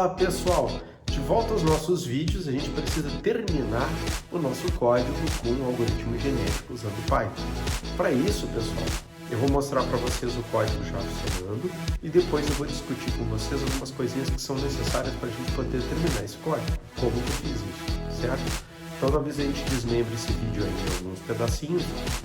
Fala pessoal, de volta aos nossos vídeos, a gente precisa terminar o nosso código com um algoritmo genético usando Python. Para isso, pessoal, eu vou mostrar para vocês o código já funcionando e depois eu vou discutir com vocês algumas coisinhas que são necessárias para a gente poder terminar esse código, como que eu fiz isso, certo? Então, talvez a gente desmembre esse vídeo aí em alguns pedacinhos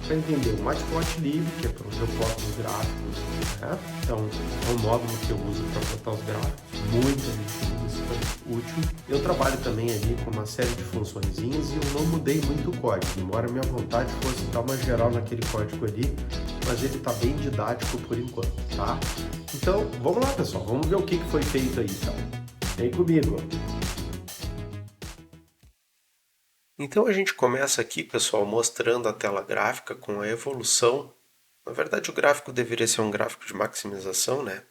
para entender o Matplotlib, que é para onde eu boto os gráficos, né? Então, é um módulo que eu uso para botar os gráficos, muita gente usa, super útil. Eu trabalho também ali com uma série de funçõezinhas e eu não mudei muito o código, embora a minha vontade fosse dar uma geral naquele código ali, mas ele está bem didático por enquanto, tá? Então, vamos lá, pessoal, vamos ver o que foi feito aí, então. Vem comigo! Então a gente começa aqui, pessoal, mostrando a tela gráfica com a evolução. Na verdade, o gráfico deveria ser um gráfico de maximização, né?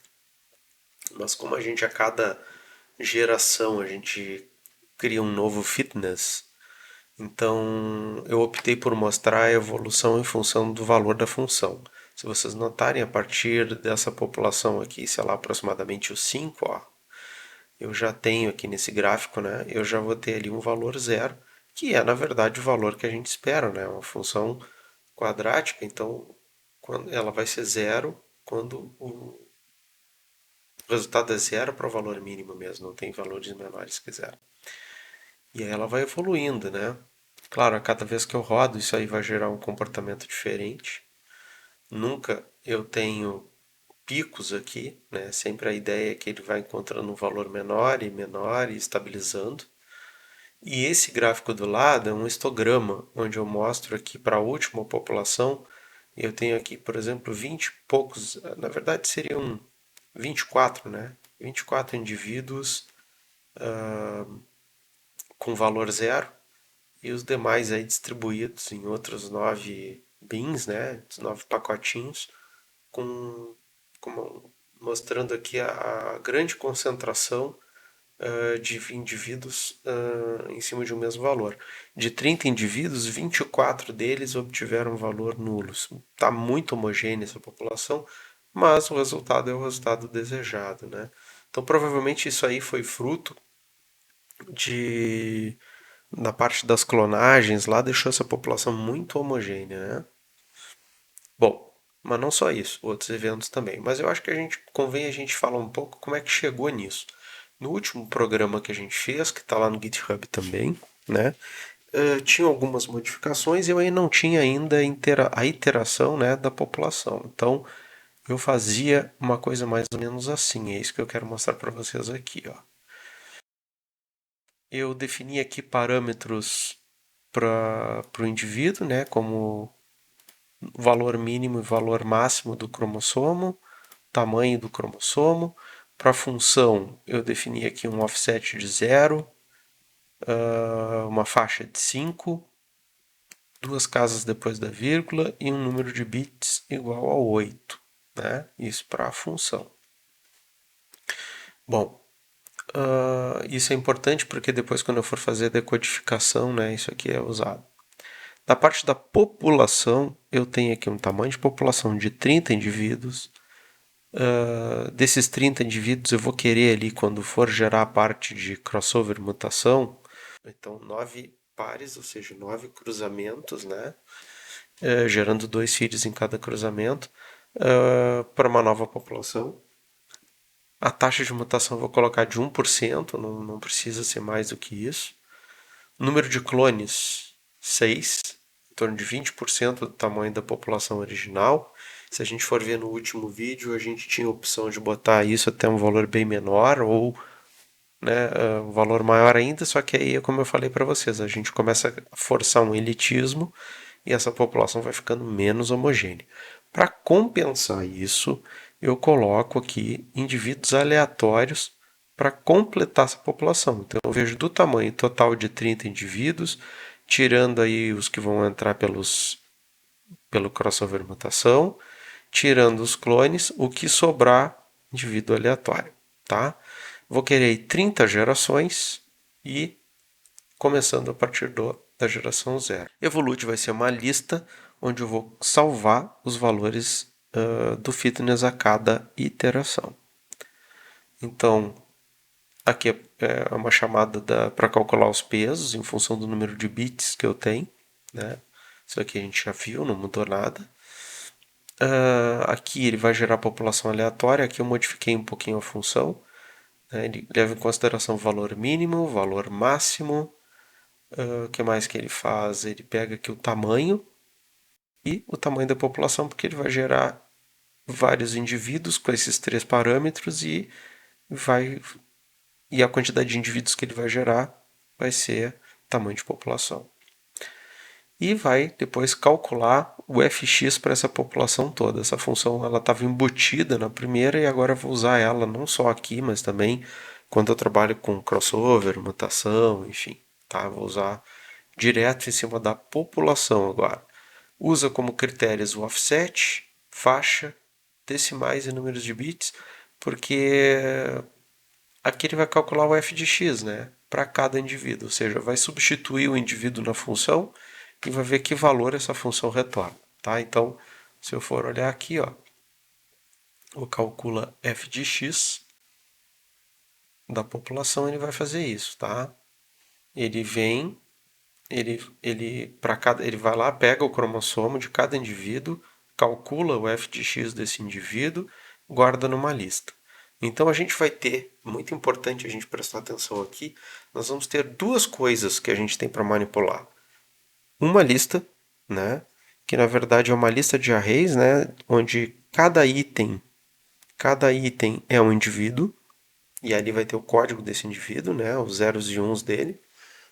Mas como a gente a cada geração a gente cria um novo fitness, então eu optei por mostrar a evolução em função do valor da função. Se vocês notarem, a partir dessa população aqui, sei lá, aproximadamente os 5, ó, eu já tenho aqui nesse gráfico, né? Eu já vou ter ali um valor zero, que é na verdade o valor que a gente espera, né? Uma função quadrática, então ela vai ser zero quando o resultado é zero para o valor mínimo mesmo, não tem valores menores que zero. E aí ela vai evoluindo, né? Claro, a cada vez que eu rodo, isso aí vai gerar um comportamento diferente. Nunca eu tenho picos aqui, né? Sempre a ideia é que ele vai encontrando um valor menor e estabilizando. E esse gráfico do lado é um histograma, onde eu mostro aqui para a última população. Eu tenho aqui, por exemplo, 20 e poucos, na verdade seriam 24, né? 24 indivíduos com valor zero e os demais aí distribuídos em outros 9 bins, né? 9 pacotinhos, mostrando aqui a grande concentração de indivíduos em cima de um mesmo valor. De 30 indivíduos, 24 deles obtiveram valor nulo. Está muito homogênea essa população, mas o resultado é o resultado desejado, né? Então, provavelmente isso aí foi fruto de da parte das clonagens lá, deixou essa população muito homogênea, né? Bom, mas não só isso, outros eventos também. Mas eu acho que convém a gente falar um pouco como é que chegou nisso. No último programa que a gente fez, que está lá no GitHub também, né? Tinha algumas modificações e eu aí não tinha ainda a iteração, né, da população. Então eu fazia uma coisa mais ou menos assim. É isso que eu quero mostrar para vocês aqui, ó. Eu defini aqui parâmetros para o indivíduo, né, como valor mínimo e valor máximo do cromossomo, tamanho do cromossomo. Para a função, eu defini aqui um offset de 0, uma faixa de 5, duas casas depois da vírgula e um número de bits igual a 8. Né? Isso para a função. Bom, isso é importante porque depois quando eu for fazer a decodificação, né, isso aqui é usado. Na parte da população, eu tenho aqui um tamanho de população de 30 indivíduos. Desses 30 indivíduos, eu vou querer ali, quando for gerar a parte de crossover mutação, então 9 pares, ou seja, 9 cruzamentos, né? Gerando 2 filhos em cada cruzamento, para uma nova população. A taxa de mutação eu vou colocar de 1%, não precisa ser mais do que isso. Número de clones, 6, em torno de 20% do tamanho da população original. Se a gente for ver no último vídeo, a gente tinha a opção de botar isso até um valor bem menor ou, né, um valor maior ainda, só que aí, como eu falei para vocês, a gente começa a forçar um elitismo e essa população vai ficando menos homogênea. Para compensar isso, eu coloco aqui indivíduos aleatórios para completar essa população. Então eu vejo do tamanho total de 30 indivíduos, tirando aí os que vão entrar pelo crossover mutação, tirando os clones, o que sobrar indivíduo aleatório, tá? Vou querer 30 gerações e começando a partir da geração 0. Evolute vai ser uma lista onde eu vou salvar os valores do fitness a cada iteração. Então, Aqui é uma chamada para calcular os pesos em função do número de bits que eu tenho, né? Isso aqui a gente já viu, não mudou nada. Aqui ele vai gerar população aleatória. Aqui eu modifiquei um pouquinho a função, né? Ele leva em consideração o valor mínimo, o valor máximo. O que mais que ele faz? Ele pega aqui o tamanho e o tamanho da população, porque ele vai gerar vários indivíduos com esses três parâmetros e a quantidade de indivíduos que ele vai gerar vai ser tamanho de população. E vai depois calcular o fx para essa população toda. Essa função ela estava embutida na primeira e agora eu vou usar ela não só aqui, mas também quando eu trabalho com crossover, mutação, enfim. Tá? Vou usar direto em cima da população agora. Usa como critérios o offset, faixa, decimais e números de bits, porque aqui ele vai calcular o f de x, né, para cada indivíduo, ou seja, vai substituir o indivíduo na função e vai ver que valor essa função retorna, tá? Então, se eu for olhar aqui, ó, eu calcula f de x da população, ele vai fazer isso, tá? Ele vem, ele vai lá, pega o cromossomo de cada indivíduo, calcula o f de x desse indivíduo, guarda numa lista. Então a gente vai ter, muito importante a gente prestar atenção aqui, nós vamos ter duas coisas que a gente tem para manipular. Uma lista, né, que na verdade é uma lista de arrays, né, onde cada item é um indivíduo, e ali vai ter o código desse indivíduo, né, os zeros e uns dele,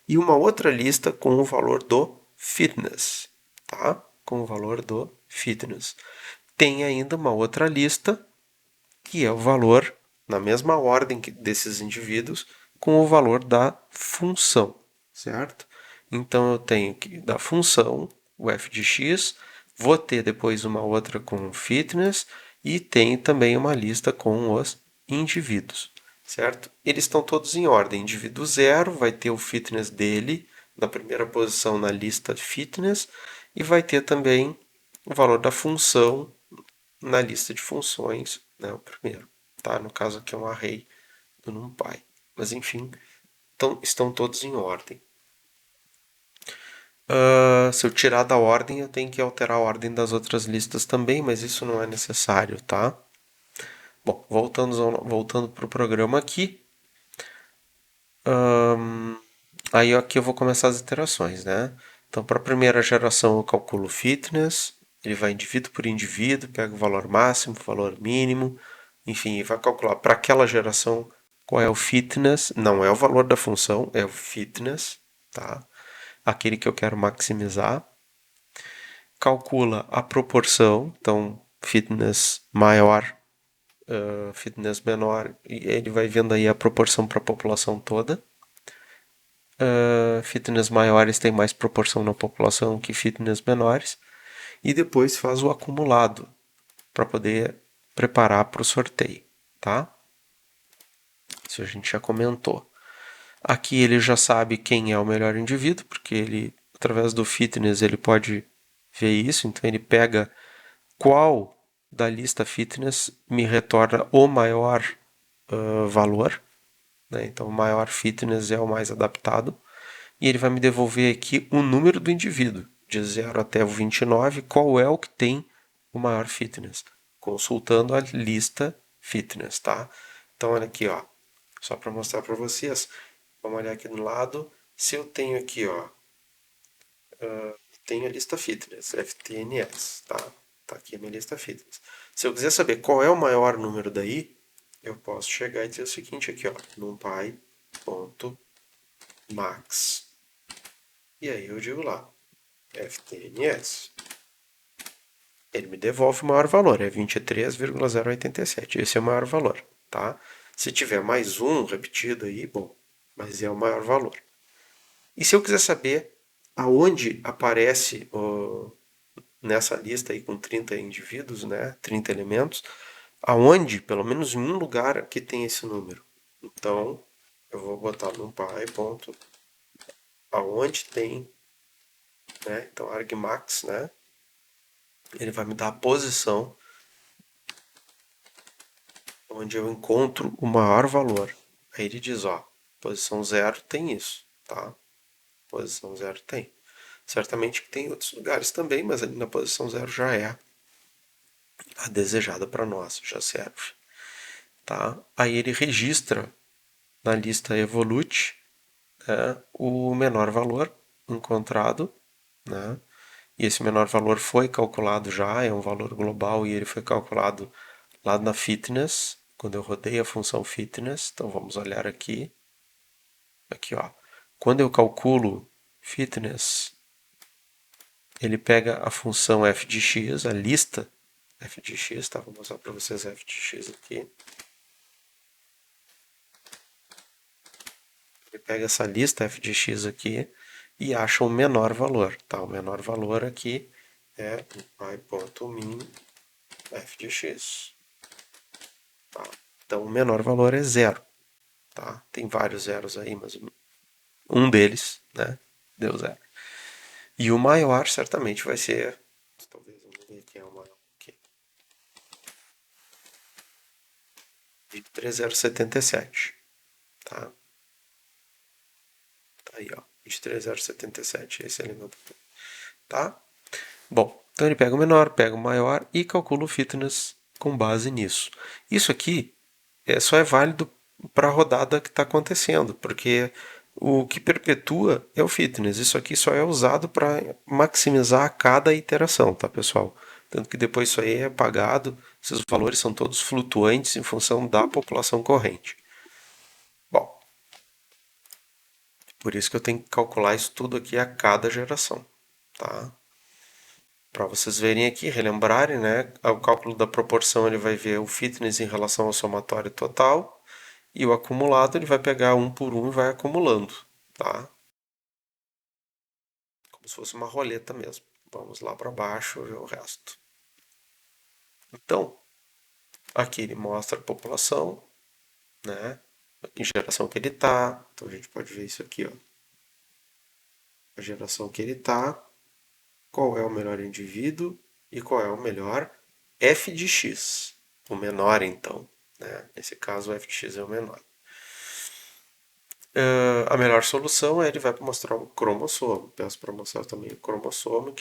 e uma outra lista com o valor do fitness, tá? Com o valor do fitness. Tem ainda uma outra lista que é o valor, na mesma ordem desses indivíduos, com o valor da função, certo? Então eu tenho que da função, o f de x, vou ter depois uma outra com fitness e tenho também uma lista com os indivíduos, certo? Eles estão todos em ordem. Indivíduo 0 vai ter o fitness dele na primeira posição na lista fitness e vai ter também o valor da função na lista de funções, né, o primeiro. Tá? No caso aqui é um array do NumPy. Mas enfim, estão todos em ordem. Se eu tirar da ordem, eu tenho que alterar a ordem das outras listas também, mas isso não é necessário, tá? Bom, voltando para o programa aqui. Aí aqui eu vou começar as iterações, né? Então, para a primeira geração eu calculo o fitness, ele vai indivíduo por indivíduo, pega o valor máximo, o valor mínimo, enfim, vai calcular para aquela geração qual é o fitness, não é o valor da função, é o fitness, tá? Aquele que eu quero maximizar. Calcula a proporção, então fitness maior, fitness menor, e ele vai vendo aí a proporção para a população toda. Fitness maiores têm mais proporção na população que fitness menores. E depois faz o acumulado para poder preparar para o sorteio, tá? Isso a gente já comentou. Aqui ele já sabe quem é o melhor indivíduo, porque ele, através do fitness, ele pode ver isso. Então ele pega qual da lista fitness me retorna o maior valor, né? Então o maior fitness é o mais adaptado. E ele vai me devolver aqui o número do indivíduo, de 0 até o 29, qual é o que tem o maior fitness, consultando a lista fitness, tá? Então olha aqui, ó, só para mostrar para vocês, vamos olhar aqui do lado, se eu tenho aqui, ó, tenho a lista fitness, FTNS, tá? Tá aqui a minha lista fitness. Se eu quiser saber qual é o maior número daí, eu posso chegar e dizer o seguinte aqui, ó, numpy.max. E aí eu digo lá, FTNS. Ele me devolve o maior valor, é 23,087. Esse é o maior valor, tá? Se tiver mais um repetido aí, bom, mas é o maior valor. E se eu quiser saber aonde aparece nessa lista aí com 30 indivíduos, né, 30 elementos, aonde, pelo menos em um lugar que tem esse número. Então, eu vou botar no py. Aonde tem, né, então argmax, né, ele vai me dar a posição onde eu encontro o maior valor. Aí ele diz, ó, posição 0 tem isso, tá? Posição 0 tem. Certamente que tem outros lugares também, mas ali na posição 0 já é a desejada para nós, já serve. Tá? Aí ele registra na lista evolute, né, o menor valor encontrado, né? E esse menor valor foi calculado já, é um valor global e ele foi calculado lá na fitness, quando eu rodei a função fitness. Então vamos olhar aqui. Aqui, ó. Quando eu calculo fitness, ele pega a função f de x, a lista f de x, tá? Vou mostrar para vocês f de x aqui. Ele pega essa lista f de x aqui e acha o menor valor, tá? O menor valor aqui é i.min f de x. Tá? Então o menor valor é zero. Tá? Tem vários zeros aí, mas um deles, né, deu zero. E o maior certamente vai ser, talvez eu não ver quem é o maior aqui, 23077. Tá? Tá aí, ó, 23077, esse elemento aqui. Tá? Bom, então ele pega o menor, pega o maior e calcula o fitness com base nisso. Isso aqui só é válido para a rodada que está acontecendo, porque o que perpetua é o fitness. Isso aqui só é usado para maximizar cada iteração, tá, pessoal? Tanto que depois isso aí é apagado, esses valores são todos flutuantes em função da população corrente. Bom, por isso que eu tenho que calcular isso tudo aqui a cada geração, tá? Para vocês verem aqui, relembrarem, né? O cálculo da proporção ele vai ver o fitness em relação ao somatório total e o acumulado ele vai pegar um por um e vai acumulando, tá? Como se fosse uma roleta mesmo. Vamos lá para baixo ver o resto. Então, aqui ele mostra a população, né? Em geração que ele está. Então a gente pode ver isso aqui, ó. A geração que ele está, qual é o melhor indivíduo e qual é o melhor f de x. O menor, então. Né? Nesse caso, o f de x é o menor. A melhor solução é ele vai mostrar o cromossomo. Peço para mostrar também o cromossomo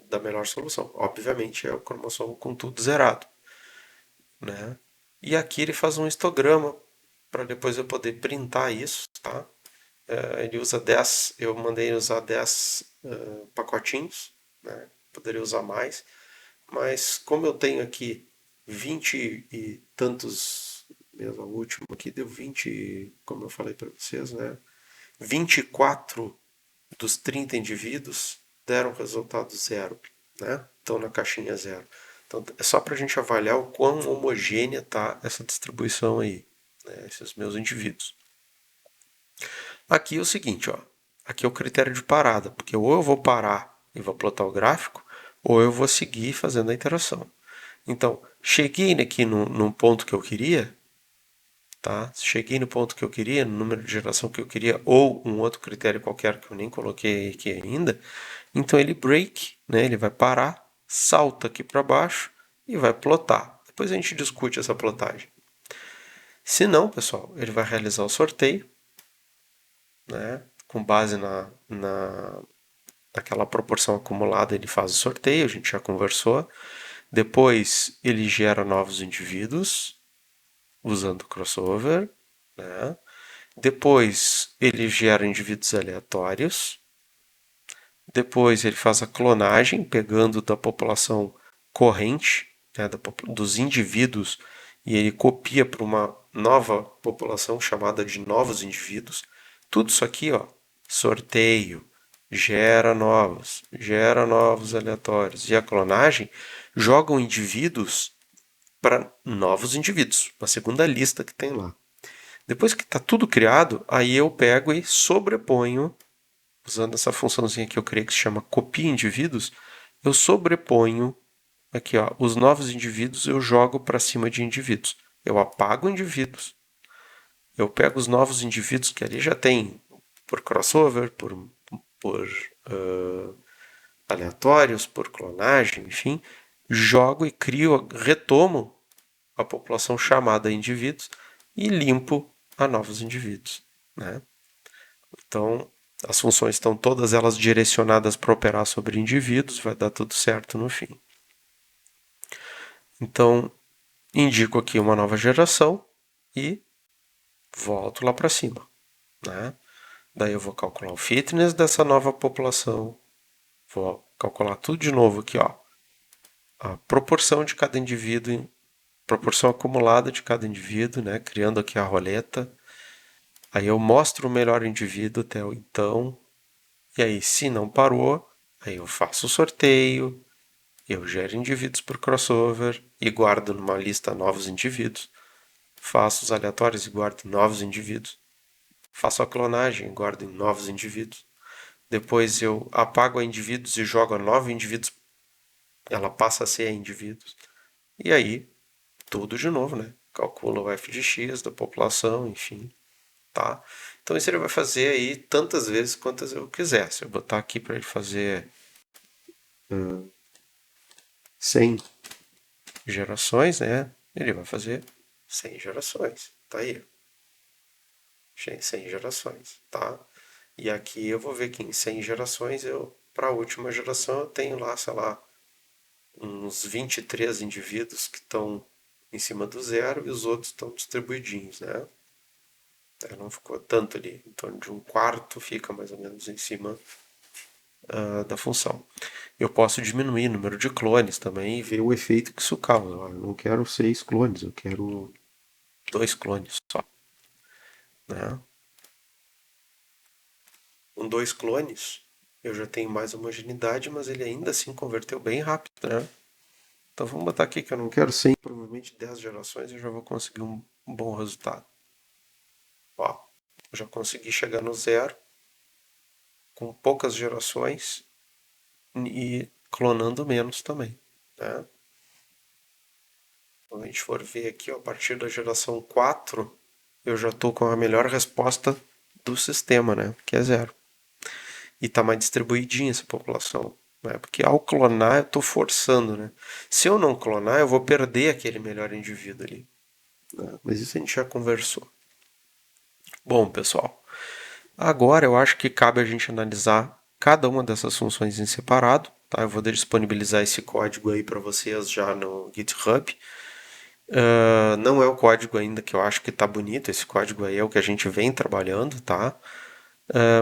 da melhor solução. Obviamente é o cromossomo com tudo zerado. Né? E aqui ele faz um histograma para depois eu poder printar isso. Tá? Ele usa 10, eu mandei usar 10 pacotinhos. Né? Poderia usar mais. Mas como eu tenho aqui 20 e tantos, mesmo o último aqui deu 20, como eu falei para vocês, né? 24 dos 30 indivíduos deram resultado zero, né? Estão na caixinha zero. Então é só para a gente avaliar o quão homogênea está essa distribuição aí, né? Esses meus indivíduos. Aqui é o seguinte, ó. Aqui é o critério de parada, porque ou eu vou parar e vou plotar o gráfico, ou eu vou seguir fazendo a interação. Então, cheguei aqui no ponto que eu queria, tá? Cheguei no ponto que eu queria, no número de geração que eu queria, ou um outro critério qualquer que eu nem coloquei aqui ainda. Então ele break, né? Ele vai parar, salta aqui para baixo e vai plotar. Depois a gente discute essa plotagem. Se não, pessoal, ele vai realizar o sorteio, né? Com base naquela proporção acumulada, ele faz o sorteio, a gente já conversou. Depois ele gera novos indivíduos usando crossover, né? Depois ele gera indivíduos aleatórios. Depois ele faz a clonagem, pegando da população corrente, né, dos indivíduos, e ele copia para uma nova população chamada de novos indivíduos. Tudo isso aqui, ó, sorteio, gera novos aleatórios. E a clonagem jogam indivíduos para novos indivíduos, uma segunda lista que tem lá. Depois que está tudo criado, aí eu pego e sobreponho, usando essa funçãozinha que eu criei que se chama copia indivíduos, eu sobreponho aqui, ó, os novos indivíduos eu jogo para cima de indivíduos. Eu apago indivíduos, eu pego os novos indivíduos que ali já tem por crossover, por aleatórios, por clonagem, enfim, jogo e crio, retomo a população chamada indivíduos e limpo a novos indivíduos, né? Então, as funções estão todas elas direcionadas para operar sobre indivíduos, vai dar tudo certo no fim. Então, indico aqui uma nova geração e volto lá para cima, né? Daí eu vou calcular o fitness dessa nova população, vou calcular tudo de novo aqui, ó. A proporção de cada indivíduo, proporção acumulada de cada indivíduo, né? Criando aqui a roleta. Aí eu mostro o melhor indivíduo até o então. E aí, se não parou, aí eu faço o sorteio, eu gero indivíduos por crossover e guardo numa lista novos indivíduos. Faço os aleatórios e guardo novos indivíduos. Faço a clonagem e guardo em novos indivíduos. Depois eu apago a indivíduos e jogo a novos indivíduos. Ela passa a ser a indivíduos. E aí, tudo de novo, né? Calcula o f de x da população, enfim. Tá? Então isso ele vai fazer aí tantas vezes quantas eu quiser. Se eu botar aqui para ele fazer 100 gerações, né? Ele vai fazer 100 gerações. Tá aí. 100 gerações, tá? E aqui eu vou ver que em 100 gerações, para a última geração, eu tenho lá, sei lá, uns 23 indivíduos que estão em cima do zero e os outros estão distribuidinhos, né? Não ficou tanto ali, em torno de um quarto fica mais ou menos em cima da função. Eu posso diminuir o número de clones também e ver o efeito que isso causa. Eu não quero 6 clones, eu quero 2 clones só. Né? Com 2 clones, eu já tenho mais homogeneidade, mas ele ainda assim converteu bem rápido. Né? Então vamos botar aqui que eu não quero 100, provavelmente 10 gerações eu já vou conseguir um bom resultado. Ó, eu já consegui chegar no zero com poucas gerações e clonando menos também. Né? Quando a gente for ver aqui, ó, a partir da geração 4, eu já estou com a melhor resposta do sistema, né? Que é zero. E está mais distribuidinha essa população. Né? Porque ao clonar eu estou forçando. Né? Se eu não clonar, eu vou perder aquele melhor indivíduo ali. Né? Mas isso a gente já conversou. Bom, pessoal, agora eu acho que cabe a gente analisar cada uma dessas funções em separado. Tá? Eu vou disponibilizar esse código aí para vocês já no GitHub. Não é o código ainda que eu acho que está bonito, esse código aí é o que a gente vem trabalhando, tá?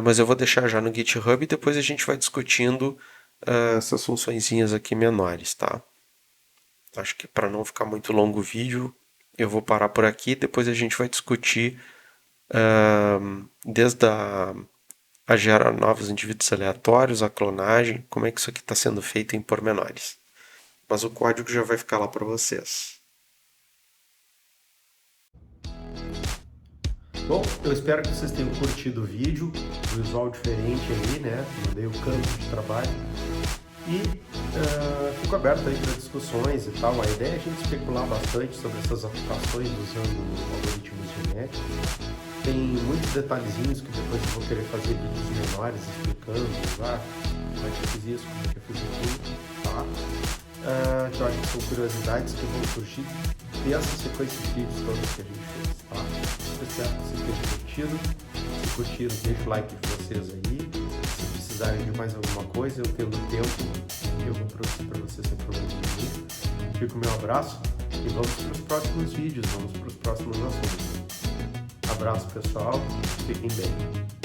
Mas eu vou deixar já no GitHub e depois a gente vai discutindo essas funçõezinhas aqui menores, tá? Acho que para não ficar muito longo o vídeo, eu vou parar por aqui, depois a gente vai discutir desde a gerar novos indivíduos aleatórios, a clonagem, como é que isso aqui está sendo feito em pormenores. Mas o código já vai ficar lá para vocês. Bom, eu espero que vocês tenham curtido o vídeo, um visual diferente aí, né? Mudei o campo de trabalho. E fico aberto aí para discussões e tal. A ideia é a gente especular bastante sobre essas aplicações usando algoritmos genéticos. Tem muitos detalhezinhos que depois eu vou querer fazer vídeos menores explicando, como é que eu fiz isso, como é que eu fiz aquilo, tá? Que eu acho que são curiosidades que vão surgir dessa sequência de vídeos todos que a gente fez, tá? Espero que vocês tenham curtido. Se curtiram, deixa o like de vocês aí. Se precisarem de mais alguma coisa, eu tendo tempo, eu vou produzir para vocês sem problema nenhum. Fica o meu abraço e vamos para os próximos vídeos, vamos para os próximos assuntos. Abraço, pessoal. Fiquem bem.